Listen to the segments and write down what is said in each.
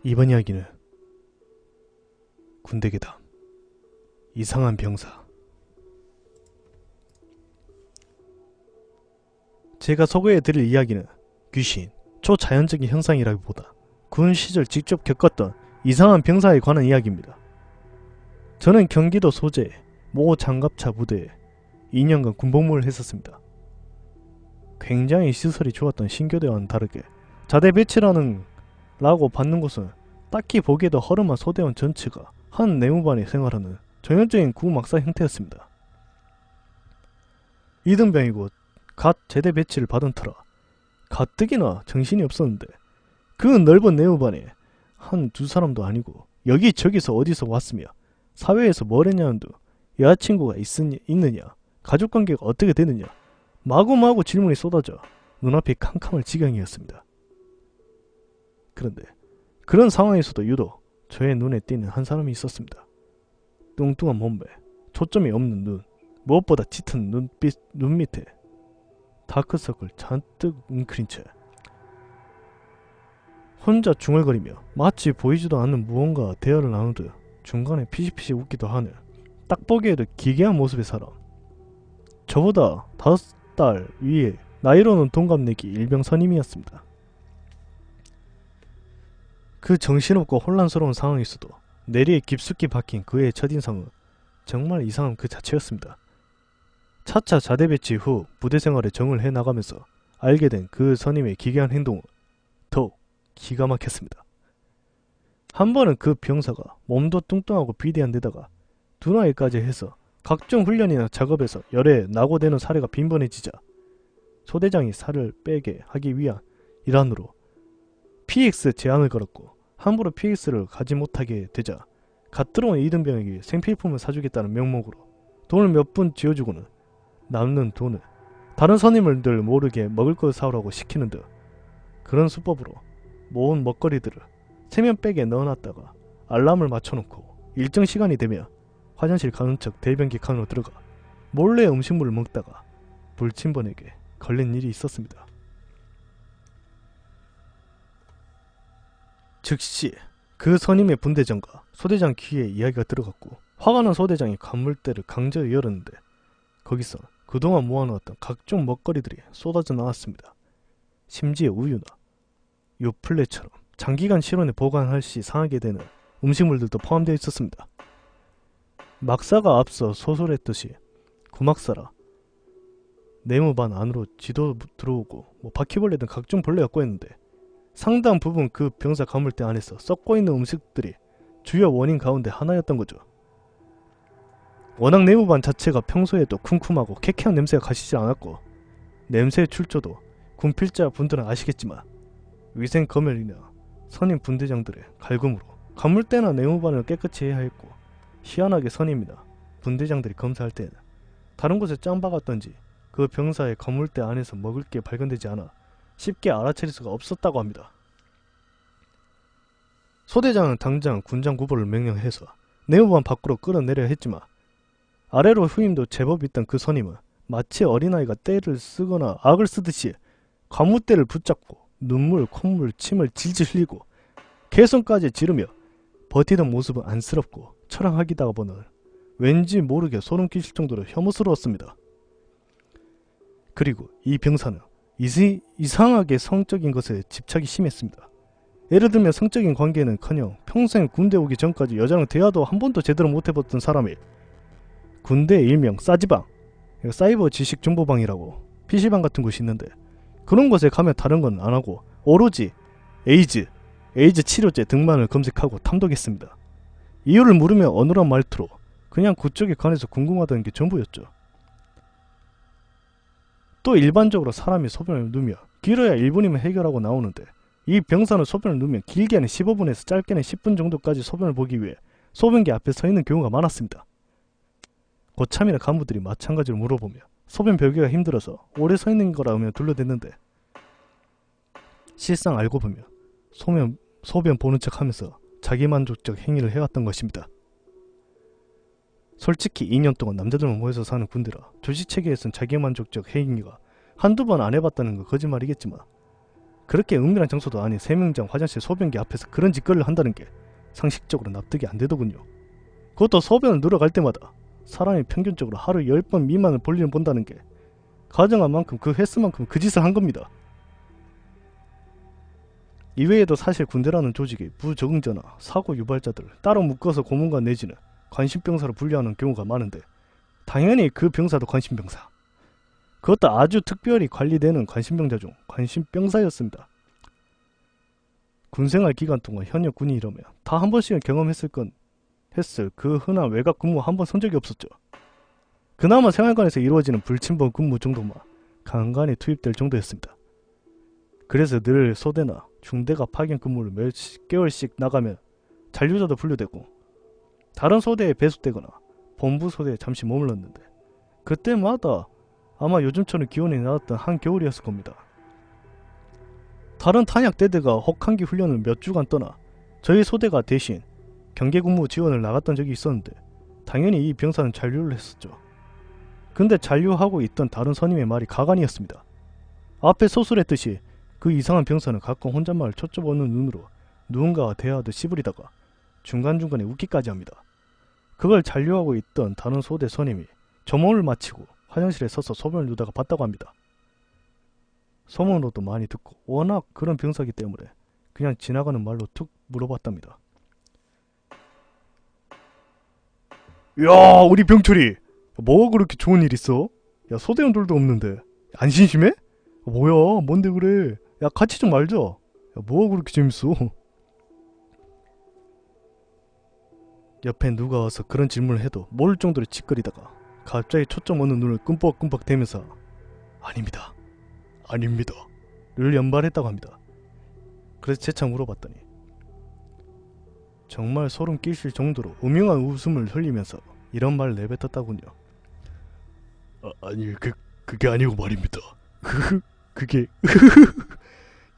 이번 이야기는 군대괴담, 이상한 병사. 제가 소개해드릴 이야기는 귀신, 초자연적인 현상이라기보다 군 시절 직접 겪었던 이상한 병사에 관한 이야기입니다. 저는 경기도 소재 모 장갑차 부대에 2년간 군복무를 했었습니다. 굉장히 시설이 좋았던 신교대와는 다르게 자대 배치라는 라고 받는 곳은 딱히 보기에도 허름한 소대원 전체가 한 내무반이 생활하는 전형적인 구막사 형태였습니다. 이등병이고 갓 제대 배치를 받은 터라 가뜩이나 정신이 없었는데 그 넓은 내무반에 한 두 사람도 아니고 여기저기서 어디서 왔으며 사회에서 뭘 했냐는 둥 여자친구가 있느냐 가족관계가 어떻게 되느냐 마구마구 질문이 쏟아져 눈앞이 캄캄할 지경이었습니다. 그런데 그런 상황에서도 유독 저의 눈에 띄는 한 사람이 있었습니다. 뚱뚱한 몸매, 초점이 없는 눈, 무엇보다 짙은 눈 밑에 다크서클 잔뜩 웅크린 채 혼자 중얼거리며 마치 보이지도 않는 무언가 대화를 나누듯 중간에 피식피식 웃기도 하는 딱 보기에도 기괴한 모습의 사람. 저보다 5달 위에 나이로는 동갑내기 일병 선임이었습니다. 그 정신없고 혼란스러운 상황에서도 내리에 깊숙이 박힌 그의 첫인상은 정말 이상한 그 자체였습니다. 차차 자대 배치 후 부대 생활에 적응을 해나가면서 알게 된 그 선임의 기괴한 행동은 더욱 기가 막혔습니다. 한 번은 그 병사가 몸도 뚱뚱하고 비대한 데다가 두나이까지 해서 각종 훈련이나 작업에서 열에 낙오되는 사례가 빈번해지자 소대장이 살을 빼게 하기 위한 일환으로 PX 제한을 걸었고 함부로 PX를 가지 못하게 되자 갓 들어온 이등병에게 생필품을 사주겠다는 명목으로 돈을 몇 푼 쥐어주고는 남는 돈을 다른 선임들 모르게 먹을 걸 사오라고 시키는 듯 그런 수법으로 모은 먹거리들을 세면백에 넣어놨다가 알람을 맞춰놓고 일정 시간이 되면 화장실 가는 척 대변기 칸으로 들어가 몰래 음식물을 먹다가 불침번에게 걸린 일이 있었습니다. 즉시 그 선임의 분대장과 소대장 귀에 이야기가 들어갔고 화가 난 소대장이 관물대를 강제로 열었는데 거기서 그동안 모아놓았던 각종 먹거리들이 쏟아져 나왔습니다. 심지어 우유나 요플레처럼 장기간 실온에 보관할 시 상하게 되는 음식물들도 포함되어 있었습니다. 막사가 앞서 소설했듯이 구막사라 내무반 안으로 쥐도 들어오고 바퀴벌레 등 각종 벌레가 꼬였는데 상당 부분 그 병사 가물대 안에서 썩고 있는 음식들이 주요 원인 가운데 하나였던 거죠. 워낙 내무반 자체가 평소에도 쿰쿰하고 쾌쾌한 냄새가 가시지 않았고 냄새의 출처도 군필자 분들은 아시겠지만 위생 검열이나 선임 분대장들의 갈굼으로 가물대나 내무반을 깨끗이 해야 했고 희한하게 선임이나 분대장들이 검사할 때는 다른 곳에 짱박았던지 그 병사의 가물대 안에서 먹을 게 발견되지 않아 쉽게 알아차릴 수가 없었다고 합니다. 소대장은 당장 군장 구보를 명령해서 내무반 밖으로 끌어내려 했지만 아래로 후임도 제법 있던 그 선임은 마치 어린아이가 떼를 쓰거나 악을 쓰듯이 가무대를 붙잡고 눈물, 콧물, 침을 질질 흘리고 개성까지 지르며 버티던 모습은 안쓰럽고 처량하기다가 보는 왠지 모르게 소름 끼칠 정도로 혐오스러웠습니다. 그리고 이 병사는 이상하게 성적인 것에 집착이 심했습니다. 예를 들면 성적인 관계는커녕 평생 군대 오기 전까지 여자랑 대화도 한 번도 제대로 못해봤던 사람이 군대 일명 싸지방, 사이버 지식정보방이라고 PC방 같은 곳이 있는데 그런 곳에 가면 다른 건 안하고 오로지 에이즈 치료제 등만을 검색하고 탐독했습니다. 이유를 물으며 어눌한 말투로 그냥 그쪽에 관해서 궁금하다는 게 전부였죠. 또 일반적으로 사람이 소변을 누우며 길어야 1분이면 해결하고 나오는데 이 병사는 소변을 누우면 길게는 15분에서 짧게는 10분 정도까지 소변을 보기 위해 소변기 앞에 서 있는 경우가 많았습니다. 고참이나 간부들이 마찬가지로 물어보며 소변 별기가 힘들어서 오래 서 있는 거라며 둘러댔는데 실상 알고 보면 소변 보는 척 하면서 자기만족적 행위를 해왔던 것입니다. 솔직히 2년 동안 남자들만 모여서 사는 군대라 조직체계에선 자기만족적 행위가 한두 번 안 해봤다는 건 거짓말이겠지만 그렇게 은밀한 장소도 아닌 세명장 화장실 소변기 앞에서 그런 짓거리를 한다는 게 상식적으로 납득이 안 되더군요. 그것도 소변을 누러 갈 때마다 사람이 평균적으로 하루 10번 미만을 볼일을 본다는 게 가정한 만큼 그 횟수만큼 그 짓을 한 겁니다. 이외에도 사실 군대라는 조직이 부적응자나 사고 유발자들을 따로 묶어서 고문관 내지는 관심병사로 분류하는 경우가 많은데 당연히 그 병사도 관심병사. 그것도 아주 특별히 관리되는 관심병자 중 관심병사였습니다. 군생활 기간 동안 현역 군인이라면 다 한 번씩은 경험했을 그 흔한 외곽 근무 한 번 선 적이 없었죠. 그나마 생활관에서 이루어지는 불침번 근무 정도만 간간히 투입될 정도였습니다. 그래서 늘 소대나 중대가 파견 근무를 몇 개월씩 나가면 잔류자도 분류되고 다른 소대에 배수되거나 본부 소대에 잠시 머물렀는데 그때마다 아마 요즘처럼 기온이 낮았던 한겨울이었을 겁니다. 다른 탄약대대가 혹한기 훈련을 몇 주간 떠나 저희 소대가 대신 경계근무 지원을 나갔던 적이 있었는데 당연히 이 병사는 잔류를 했었죠. 근데 잔류하고 있던 다른 선임의 말이 가관이었습니다. 앞에 소술했듯이 그 이상한 병사는 가끔 혼잣말을 초점 없는 눈으로 누군가와 대화하듯 씨부리다가 중간중간에 웃기까지 합니다. 그걸 잔류하고 있던 다른 소대 선임이 점호를 마치고 화장실에 서서 소변을 누다가 봤다고 합니다. 소문으로도 많이 듣고 워낙 그런 병사기 때문에 그냥 지나가는 말로 툭 물어봤답니다. 야, 우리 병철이 뭐가 그렇게 좋은 일 있어? 야, 소대원들도 없는데 안 심심해? 뭐야, 뭔데 그래? 야, 같이 좀 말자. 야, 뭐가 그렇게 재밌어? 옆에 누가 와서 그런 질문을 해도 모를 정도로 찌꺼리다가 갑자기 초점 없는 눈을 끔뻑끔뻑 대면서 아닙니다, 아닙니다 를 연발했다고 합니다. 그래서 재차 물어봤더니 정말 소름 끼칠 정도로 음흉한 웃음을 흘리면서 이런 말을 내뱉었다군요. 아니 그게 아니고 말입니다. 그게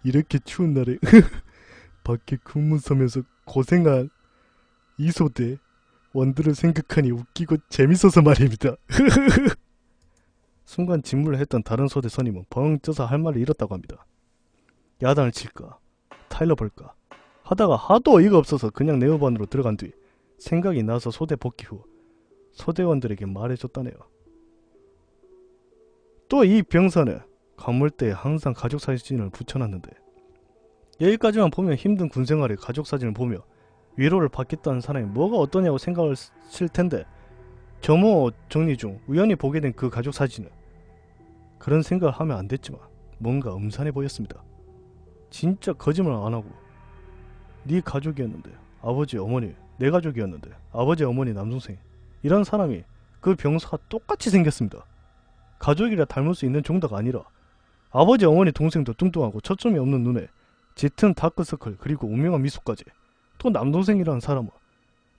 이렇게 추운 날에 밖에 근무서면서 고생한 이 소대 원들을 생각하니 웃기고 재밌어서 말입니다. 순간 진물을 했던 다른 소대 선임은 벙 쪄서 할 말을 잃었다고 합니다. 야단을 칠까 타일러 볼까 하다가 하도 어이가 없어서 그냥 네오반으로 들어간 뒤 생각이 나서 소대 복귀 후 소대원들에게 말해줬다네요. 또 이 병사는 간물대에 항상 가족사진을 붙여놨는데 여기까지만 보면 힘든 군생활에 가족사진을 보며 위로를 받겠다는 사람이 뭐가 어떠냐고 생각을 칠 텐데 점호 정리 중 우연히 보게 된 그 가족사진은 그런 생각을 하면 안 됐지만 뭔가 음산해 보였습니다. 진짜 거짓말 안 하고 네 가족이었는데 아버지 어머니 내 가족이었는데 아버지 어머니 남동생 이런 사람이 그 병사가 똑같이 생겼습니다. 가족이라 닮을 수 있는 정도가 아니라 아버지 어머니 동생도 뚱뚱하고 초점이 없는 눈에 짙은 다크서클 그리고 우명한 미소까지 또 남동생이라는 사람은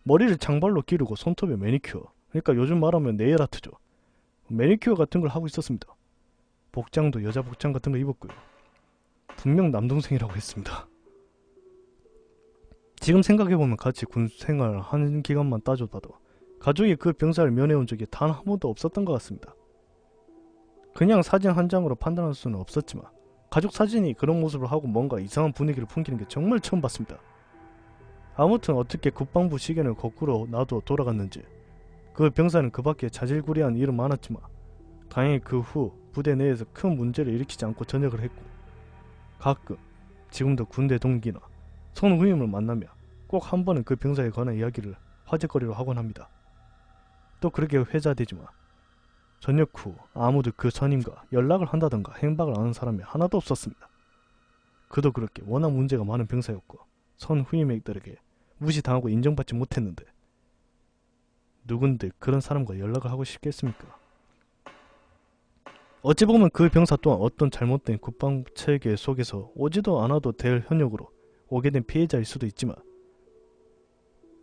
머리를 장발로 기르고 손톱에 매니큐어 그러니까 요즘 말하면 네일 아트죠. 매니큐어 같은 걸 하고 있었습니다. 복장도 여자 복장 같은 거 입었고요. 분명 남동생이라고 했습니다. 지금 생각해보면 같이 군생활 하는 기간만 따져봐도 가족이 그 병사를 면회온 적이 단 한 번도 없었던 것 같습니다. 그냥 사진 한 장으로 판단할 수는 없었지만 가족 사진이 그런 모습을 하고 뭔가 이상한 분위기를 풍기는 게 정말 처음 봤습니다. 아무튼 어떻게 국방부 시계를 거꾸로 놔도 돌아갔는지 그 병사는 그 밖에 자질구레한 일은 많았지만 다행히 그 후 부대 내에서 큰 문제를 일으키지 않고 전역을 했고 가끔 지금도 군대 동기나 선후임을 만나며 꼭 한 번은 그 병사에 관한 이야기를 화제거리로 하곤 합니다. 또 그렇게 회자되지만 전역 후 아무도 그 선임과 연락을 한다던가 행방을 아는 사람이 하나도 없었습니다. 그도 그렇게 워낙 문제가 많은 병사였고 선후임들에게 무시당하고 인정받지 못했는데 누군데 그런 사람과 연락을 하고 싶겠습니까? 어찌 보면 그 병사 또한 어떤 잘못된 국방체계 속에서 오지도 않아도 될 현역으로 오게 된 피해자일 수도 있지만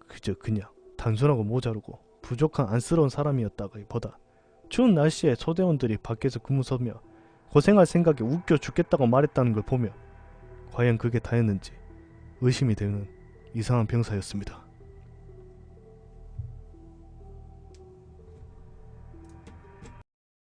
그저 그냥 단순하고 모자르고 부족한 안쓰러운 사람이었다기보다 추운 날씨에 소대원들이 밖에서 근무 서며 고생할 생각에 웃겨 죽겠다고 말했다는 걸 보며 과연 그게 다였는지 의심이 되는 이상한 병사였습니다.